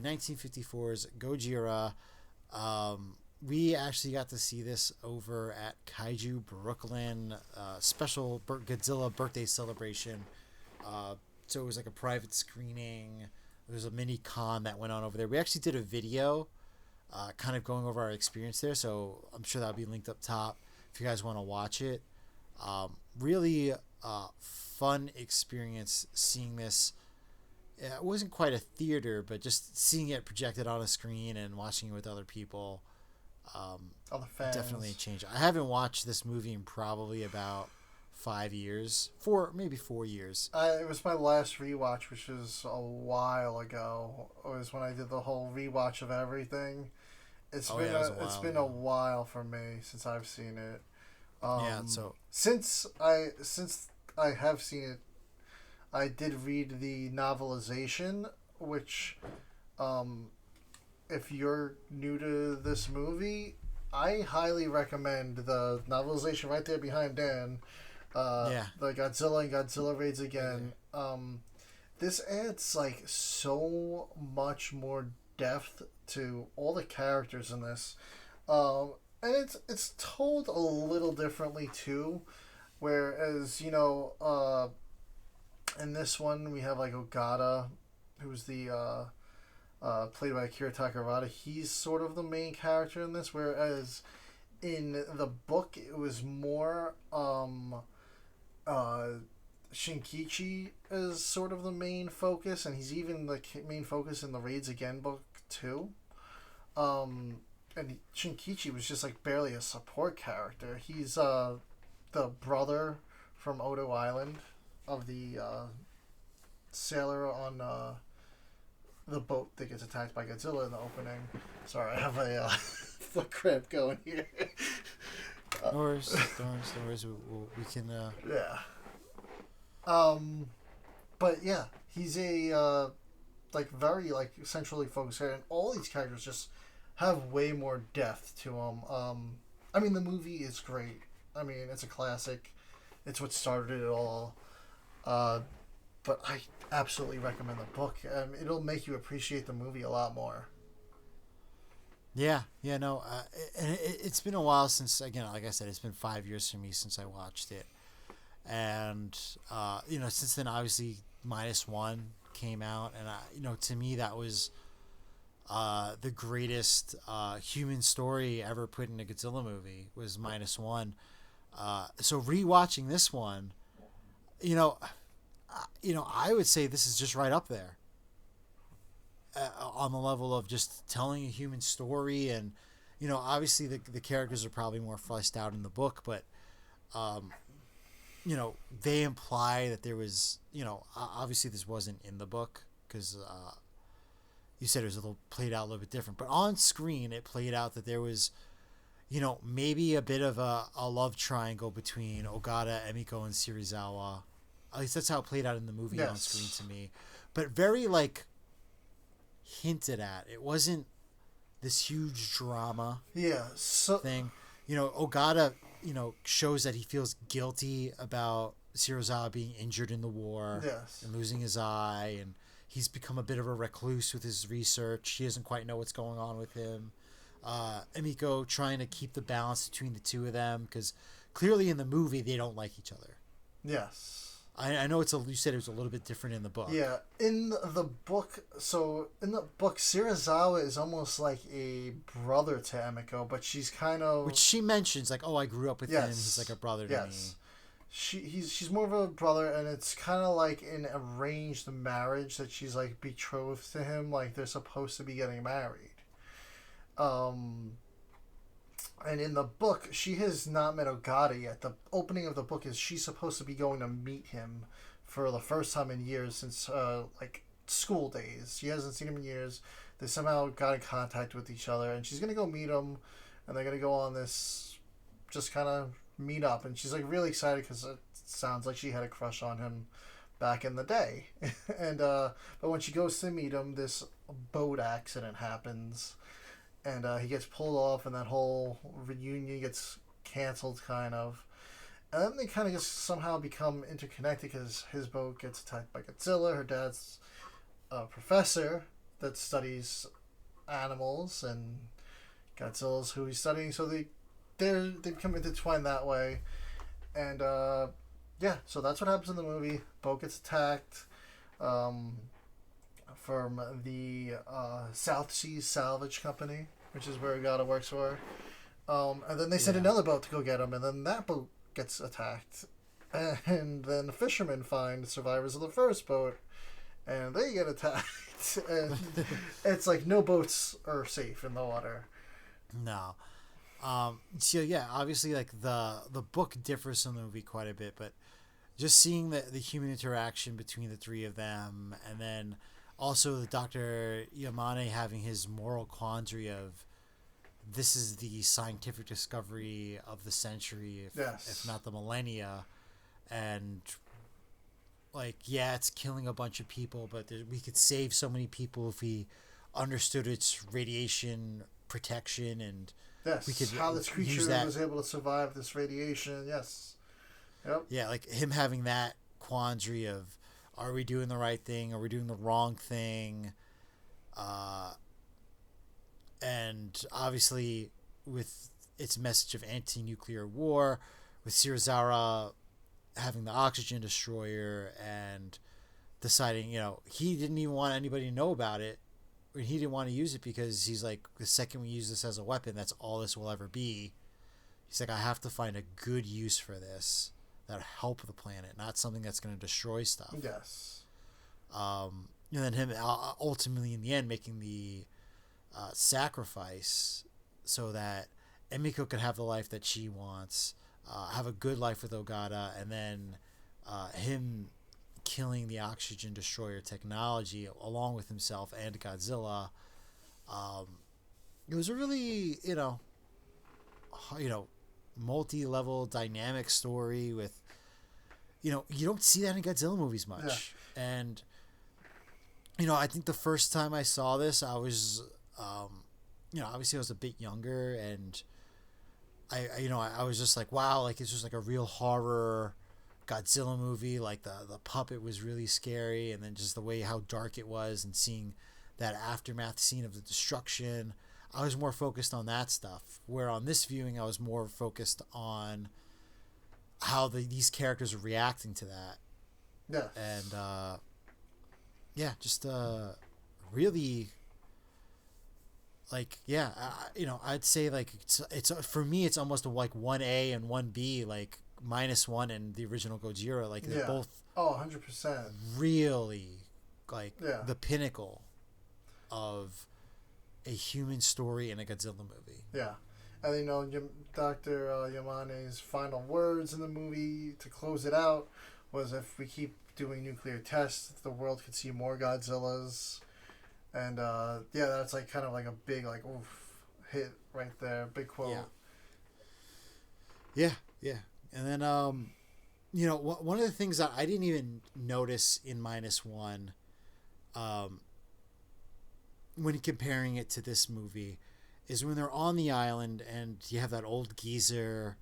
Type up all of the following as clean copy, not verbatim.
1954's Gojira. We actually got to see this over at Kaiju Brooklyn, special Godzilla birthday celebration. So it was like a private screening. There was a mini con that went on over there. We actually did a video kind of going over our experience there, so I'm sure that'll be linked up top if you guys want to watch it. Really fun experience seeing this. It wasn't quite a theater, but just seeing it projected on a screen and watching it with other people. Other fans. Definitely a change. I haven't watched this movie in probably about 5 years. Maybe 4 years. It was my last rewatch, which was a while ago. It was when I did the whole rewatch of everything. It's been a while for me since I've seen it. Since I have seen it, I did read the novelization, which, if you're new to this movie, I highly recommend the novelization right there behind Dan. The Godzilla and Godzilla Raids Again. This adds like so much more depth to all the characters in this, and it's told a little differently too. Whereas in this one we have like Ogata, who's the played by Akira Takarada. He's sort of the main character in this, whereas in the book it was more Shinkichi is sort of the main focus, and he's even the main focus in the Raids Again book too. And Shinkichi was just like barely a support character. He's the brother from Odo Island of the sailor on the boat that gets attacked by Godzilla in the opening. Sorry, I have a foot cramp going here. No worries. We can. Yeah. But yeah, he's a very centrally focused character, and all these characters just have way more depth to them. I mean, the movie is great. I mean, it's a classic. It's what started it all. But I absolutely recommend the book. It'll make you appreciate the movie a lot more. Yeah, no. And it's been a while since, again, like I said, it's been 5 years for me since I watched it. And, since then, obviously, -1 came out. And, to me, that was the greatest human story ever put in a Godzilla movie was -1. So rewatching this one, I would say this is just right up there on the level of just telling a human story. And, obviously the characters are probably more fleshed out in the book, but, they imply that there was, obviously this wasn't in the book because you said it was played out a little bit different, but on screen it played out that there was, maybe a bit of a love triangle between Ogata, Emiko, and Serizawa. At least that's how it played out in the movie on screen to me. But very, hinted at. It wasn't this huge drama thing. Ogata, shows that he feels guilty about Serizawa being injured in the war and losing his eye, and he's become a bit of a recluse with his research. He doesn't quite know what's going on with him. Emiko trying to keep the balance between the two of them, because clearly in the movie they don't like each other. Yes. I know you said it was a little bit different in the book. Yeah, in the book, Serizawa is almost like a brother to Emiko, but she's kind of... Which she mentions, I grew up with him, he's like a brother to me. She's more of a brother, and it's kind of like an arranged marriage that she's, betrothed to him, they're supposed to be getting married. And in the book, she has not met Ogata yet. The opening of the book is she's supposed to be going to meet him for the first time in years since, school days. She hasn't seen him in years. They somehow got in contact with each other, and she's going to go meet him, and they're going to go on this just kind of meet up. And she's, really excited because it sounds like she had a crush on him back in the day. And but when she goes to meet him, this boat accident happens. And he gets pulled off, and that whole reunion gets canceled, kind of. And then they kind of just somehow become interconnected because his boat gets attacked by Godzilla. Her dad's a professor, that studies animals, and Godzilla's who he's studying. So they become intertwined that way, and yeah. So that's what happens in the movie. Bo gets attacked. From the South Seas Salvage Company, which is where Gata works for. And then they send another boat to go get him, and then that boat gets attacked. And then the fishermen find survivors of the first boat, and they get attacked. And it's like no boats are safe in the water. No. So yeah, obviously like the book differs from the movie quite a bit, but just seeing the human interaction between the three of them, and then also the Dr. Yamane having his moral quandary of this is the scientific discovery of the century, if not the millennia, and like, yeah, it's killing a bunch of people, but we could save so many people if we understood its radiation protection, and we could how this creature was able to survive this radiation. Yep. Yeah, like him having that quandary of, are we doing the right thing? Are we doing the wrong thing? And obviously with its message of anti-nuclear war, with Shirazawa having the oxygen destroyer and deciding, he didn't even want anybody to know about it. He didn't want to use it because he's like, the second we use this as a weapon, that's all this will ever be. He's like, I have to find a good use for this that'll help the planet, not something that's going to destroy stuff. Yes. And then him ultimately in the end making the sacrifice so that Emiko could have the life that she wants, have a good life with Ogata, and then him killing the oxygen destroyer technology along with himself and Godzilla. It was a really, multi-level dynamic story with, you don't see that in Godzilla movies much. Yeah. And, I think the first time I saw this, I was, obviously I was a bit younger, and I was just like, wow, like it's just like a real horror Godzilla movie. Like the puppet was really scary, and then just the way how dark it was, and seeing that aftermath scene of the destruction, I was more focused on that stuff. Where on this viewing, I was more focused on how these characters are reacting to that. Yeah. And just really, like, yeah, I'd say like it's for me it's almost like 1A and 1B, like -1 and the original Gojira, like they're both 100% really like the pinnacle of a human story in a Godzilla movie. Yeah. And Dr. Yamane's final words in the movie to close it out was, if we keep doing nuclear tests, the world could see more Godzillas. And that's like kind of like a big like oof hit right there, big quote. Yeah. And then one of the things that I didn't even notice in -1, when comparing it to this movie, is when they're on the island and you have that old geezer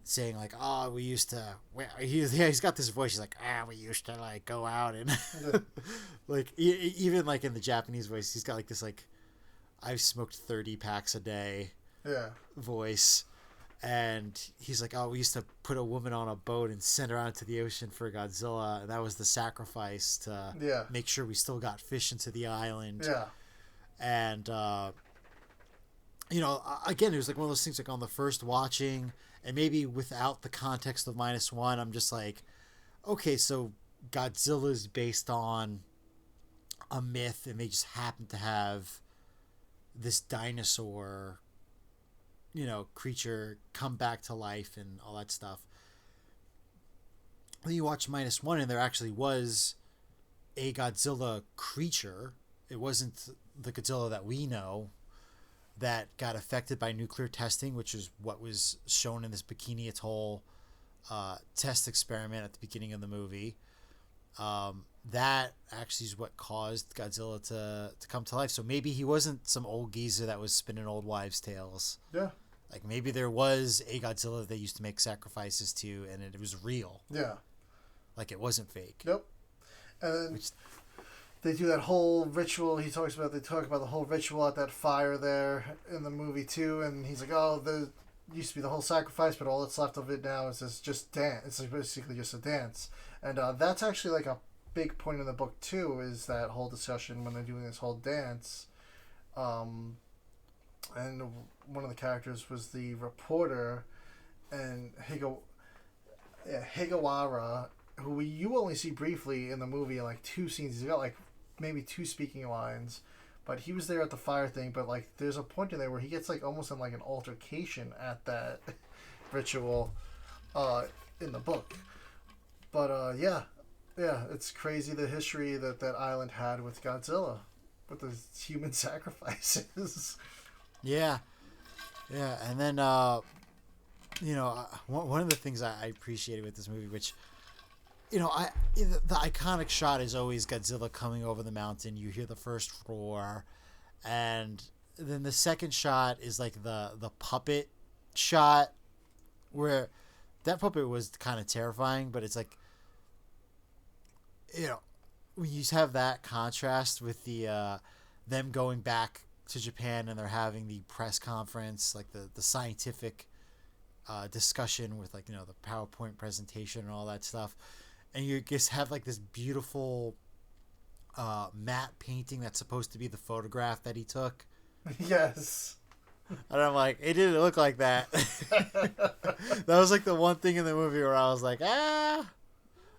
saying like, oh, we used to, he's got this voice, he's like, we used to like go out and like even like in the Japanese voice, he's got like this like, I've smoked 30 packs a day voice, and he's like, oh, we used to put a woman on a boat and send her out into the ocean for Godzilla, and that was the sacrifice to make sure we still got fish into the island. And again, it was like one of those things like on the first watching, and maybe without the context of -1, I'm just like, okay, so Godzilla is based on a myth, and they just happen to have this dinosaur, creature come back to life and all that stuff. Then you watch -1, and there actually was a Godzilla creature. It wasn't the Godzilla that we know that got affected by nuclear testing, which is what was shown in this Bikini Atoll test experiment at the beginning of the movie. That actually is what caused Godzilla to come to life. So maybe he wasn't some old geezer that was spinning old wives' tales. Yeah. Like maybe there was a Godzilla that they used to make sacrifices to, and it was real. Yeah. Like it wasn't fake. Nope. And they do that whole ritual. They talk about the whole ritual at that fire there in the movie too, and he's like, "Oh, the used to be the whole sacrifice, but all that's left of it now is this just dance. It's like basically just a dance." And that's actually like a big point in the book too. Is that whole discussion when they're doing this whole dance, and one of the characters was the reporter, and Higawara, who you only see briefly in the movie in like 2 scenes. He's got like maybe 2 speaking lines, but he was there at the fire thing. But like, there's a point in there where he gets like almost in like an altercation at that ritual, in the book. But yeah, it's crazy the history that island had with Godzilla, with the human sacrifices. Yeah, and then one of the things I appreciated with this movie, which the iconic shot is always Godzilla coming over the mountain. You hear the first roar, and then the second shot is like the puppet shot, where that puppet was kind of terrifying, but it's like, when you have that contrast with the them going back to Japan and they're having the press conference, like the scientific discussion with like the PowerPoint presentation and all that stuff, and you just have like this beautiful matte painting that's supposed to be the photograph that he took. Yes. And I'm like, it didn't look like that. That was like the one thing in the movie where I was like,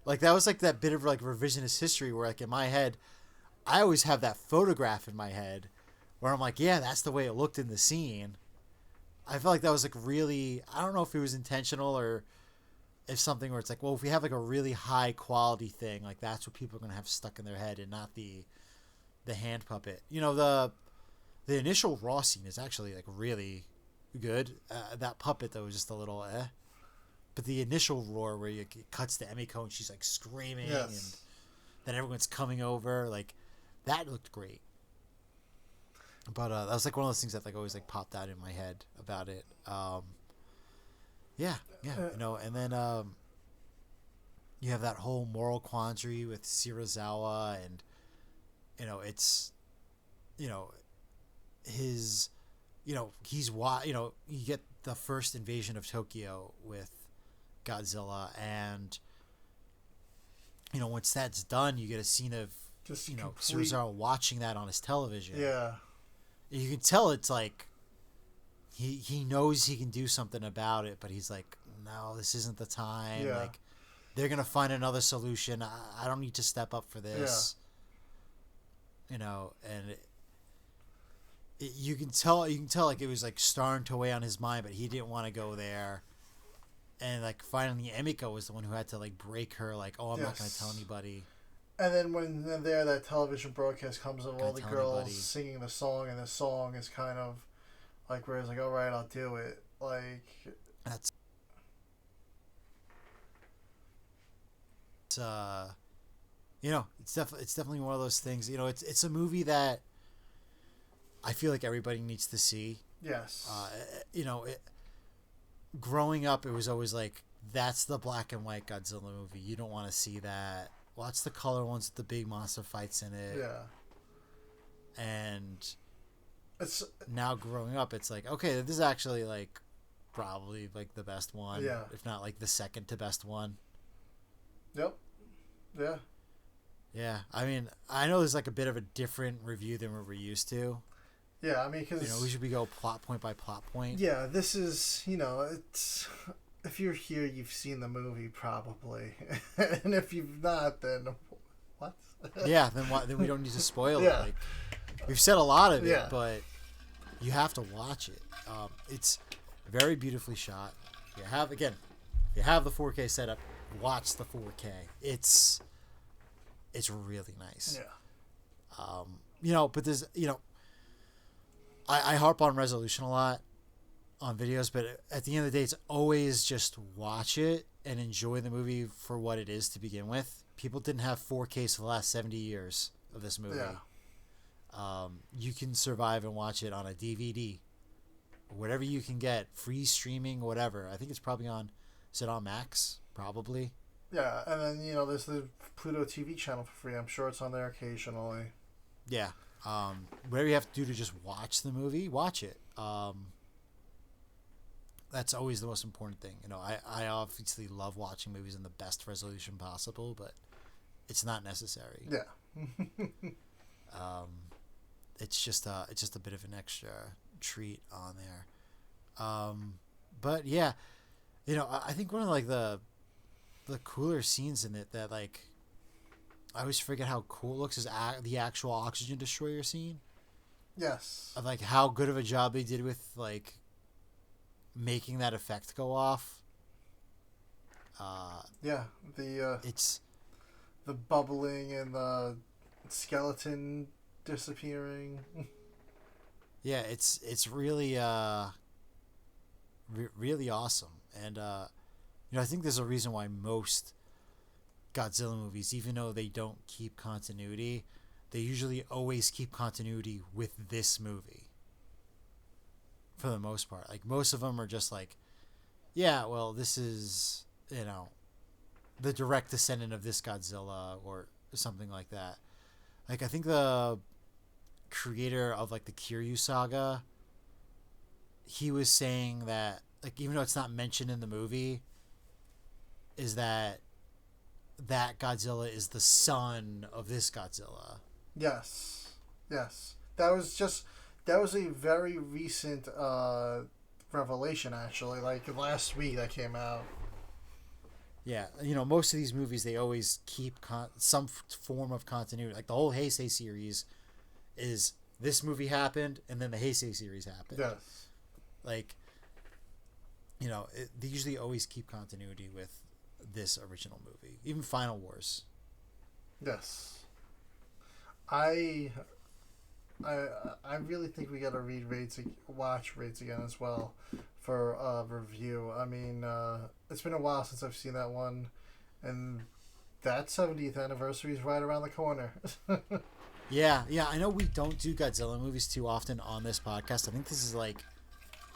like that was like that bit of like revisionist history where like in my head, I always have that photograph in my head where I'm like, yeah, that's the way it looked in the scene. I felt like that was like really, I don't know if it was intentional or if something where it's like, well, if we have like a really high quality thing, like that's what people are going to have stuck in their head and not the hand puppet. The initial raw scene is actually like really good. That puppet though is just a little but the initial roar where it cuts to Emiko and she's like screaming, yes, and then everyone's coming over, like that looked great. But that was like one of those things that like always like popped out in my head about it. And then you have that whole moral quandary with Shirazawa, and it's his he's you get the first invasion of Tokyo with Godzilla, and once that's done, you get a scene of just Shirazawa watching that on his television. Yeah. You can tell it's like he knows he can do something about it, but he's like, no, this isn't the time. Yeah. Like, they're gonna find another solution. I don't need to step up for this. Yeah. And you can tell like it was like starting to weigh on his mind, but he didn't want to go there. And like finally, Emiko was the one who had to like break her. Like, oh, I'm not gonna tell anybody. And then when that television broadcast comes of all the girls singing the song, and the song is kind of like where it's like, all right, I'll do it. Like that's it's definitely one of those things. It's a movie that I feel like everybody needs to see. Yes. Growing up, it was always like, that's the black and white Godzilla movie. You don't want to see that. Watch the color ones with the big monster fights in it. Yeah. And it's now growing up, it's like, okay, this is actually like probably like the best one. Yeah. If not like the second to best one. Yep. Yeah. Yeah. I mean, I know there's like a bit of a different review than what we're used to. Yeah, I mean, because we should go plot point by plot point. Yeah, this is it's, if you're here, you've seen the movie probably, and if you've not, then what? Yeah, then what? Then we don't need to spoil Yeah. it. Like, we've said a lot of it, Yeah. but you have to watch it. It's very beautifully shot. If you have the 4K setup, watch the 4K. It's really nice. Yeah. But there's I harp on resolution a lot on videos, but at the end of the day, it's always just watch it and enjoy the movie for what it is to begin with. People didn't have 4Ks for the last 70 years of this movie. Yeah. You can survive and watch it on a DVD, whatever you can get, free streaming, whatever. I think it's probably is it on Max? Probably. Yeah, and then there's the Pluto TV channel for free. I'm sure it's on there occasionally. Yeah. Whatever you have to do to just watch the movie, watch it. That's always the most important thing. I obviously love watching movies in the best resolution possible, but it's not necessary. Yeah. It's just a bit of an extra treat on there. But yeah, I think one of like the cooler scenes in it that like I always forget how cool it looks is the actual oxygen destroyer scene. Yes. Of like how good of a job they did with like making that effect go off. Yeah, it's the bubbling and the skeleton disappearing. Yeah, it's really really awesome, and I think there's a reason why most Godzilla movies, even though they don't keep continuity, they usually always keep continuity with this movie. For the most part, like most of them are just like, yeah, well, this is the direct descendant of this Godzilla or something like that. Like I think the creator of like the Kiryu saga, he was saying that like even though it's not mentioned in the movie, is that Godzilla is the son of this Godzilla. Yes. That was a very recent revelation, actually. Like last week that came out. Yeah, most of these movies they always keep some form of continuity. Like the whole Heisei series is this movie happened and then the Heisei series happened. Yes. Like, they usually always keep continuity with this original movie, even Final Wars. Yes. I really think we gotta watch Raids again as well for review. I mean, it's been a while since I've seen that one, and that 70th anniversary is right around the corner. Yeah. I know we don't do Godzilla movies too often on this podcast. I think this is like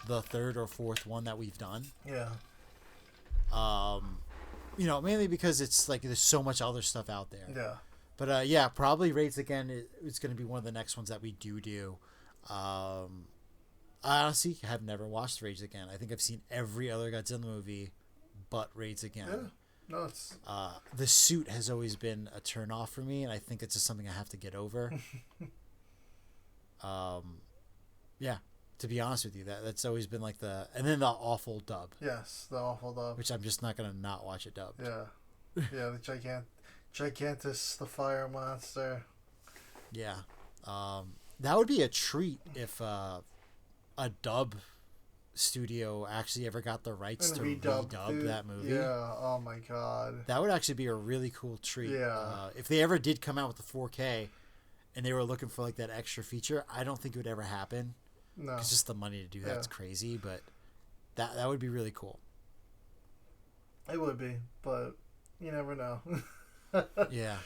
the third or fourth one that we've done. Yeah. Mainly because it's like there's so much other stuff out there. Yeah. But probably Raids Again. It's going to be one of the next ones that we do. I honestly have never watched Raids Again. I think I've seen every other Godzilla movie, but Raids Again. Yeah. No, it's the suit has always been a turn off for me, and I think it's just something I have to get over. Yeah. To be honest with you, that's always been like and then the awful dub. Yes, the awful dub. Which I'm just not gonna not watch it dubbed. Yeah. Yeah, the Gigantus, the fire monster. Yeah. That would be a treat if a dub studio actually ever got the rights to redub that movie. Yeah, oh my god. That would actually be a really cool treat. Yeah. If they ever did come out with the 4K and they were looking for like that extra feature, I don't think it would ever happen. No. It's just the money to do that's crazy, but that would be really cool. It would be, but you never know. Yeah.